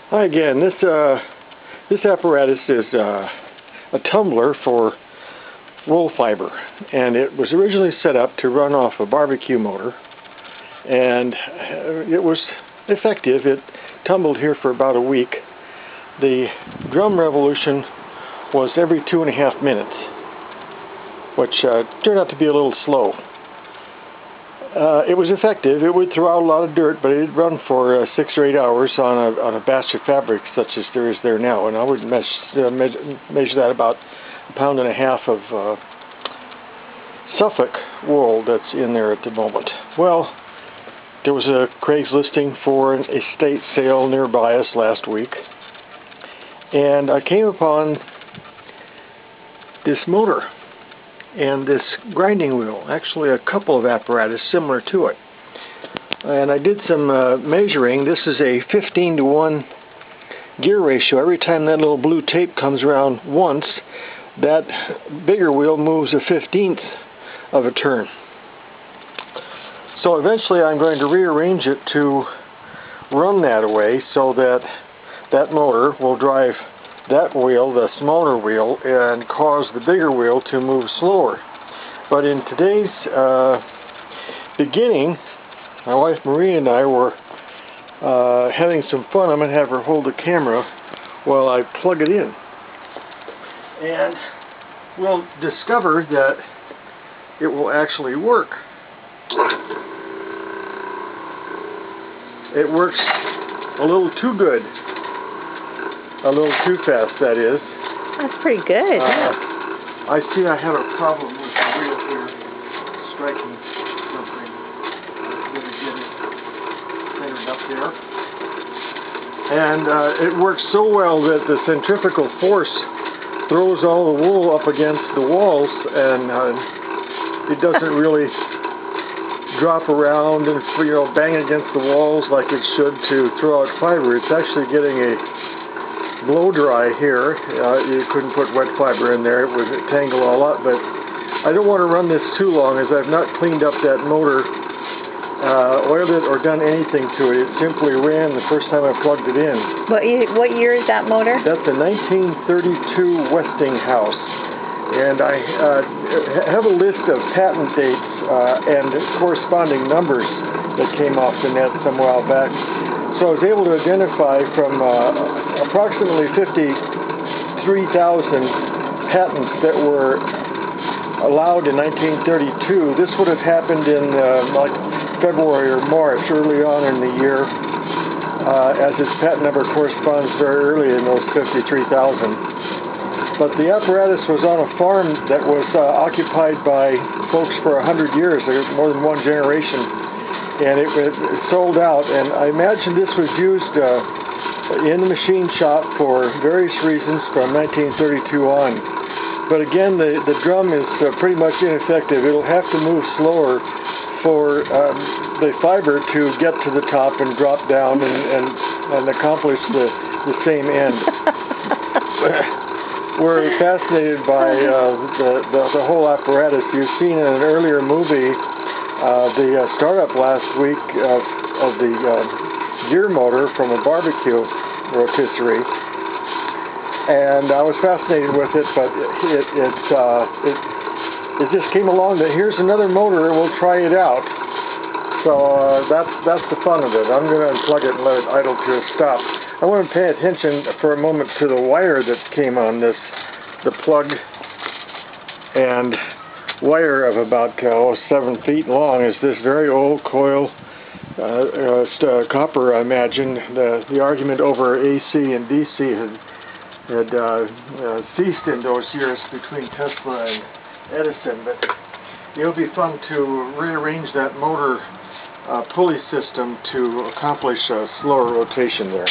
Hi again. This apparatus is a tumbler for wool fiber, and it was originally set up to run off a barbecue motor, and it was effective. It tumbled here for about a week. The drum revolution was every 2.5 minutes, which turned out to be a little slow. It was effective. It would throw out a lot of dirt, but it would run for 6 or 8 hours on a batch of fabric such as there is there now. And I would measure that about 1.5 pounds of Suffolk wool that's in there at the moment. Well, there was a Craigslist listing for an estate sale nearby us last week, and I came upon this motor and this grinding wheel, actually a couple of apparatus similar to it. And I did some measuring. This is a 15:1 gear ratio. Every time that little blue tape comes around once, that bigger wheel moves a 1/15 of a turn. So eventually I'm going to rearrange it to run that way so that that motor will drive that wheel, the smaller wheel, and cause the bigger wheel to move slower. But in today's beginning, my wife Marie and I were having some fun. I'm going to have her hold the camera while I plug it in. And we'll discover that it will actually work. It works a little too good. A little too fast, that is. That's pretty good. I see I have a problem with the wheel here, striking something. I'm going to get it centered up there. And it works so well that the centrifugal force throws all the wool up against the walls, and it doesn't really drop around and bang against the walls like it should to throw out fiber. It's actually getting a blow dry here. You couldn't put wet fiber in there. It would tangle all up, but I don't want to run this too long as I've not cleaned up that motor, oiled it, or done anything to it. It simply ran the first time I plugged it in. What year is that motor? That's a 1932 Westinghouse. And I have a list of patent dates and corresponding numbers that came off the net some while back. So I was able to identify from approximately 53,000 patents that were allowed in 1932. This would have happened in like February or March, early on in the year, as its patent number corresponds very early in those 53,000. But the apparatus was on a farm that was occupied by folks for 100 years, more than one generation. And it sold out, and I imagine this was used in the machine shop for various reasons from 1932 on. But again, the drum is pretty much ineffective. It'll have to move slower for the fiber to get to the top and drop down and accomplish the same end. We're fascinated by the whole apparatus. You've seen in an earlier movie the startup last week of the gear motor from a barbecue rotisserie, and I was fascinated with it. But it just came along that here's another motor, we'll try it out. So that's the fun of it. I'm going to unplug it and let it idle to a stop. I want to pay attention for a moment to the wire that came on this, the plug and wire of about 7 feet long is this very old coil copper. I imagine the argument over AC and DC had ceased in those years between Tesla and Edison, but it'll be fun to rearrange that motor pulley system to accomplish a slower rotation there.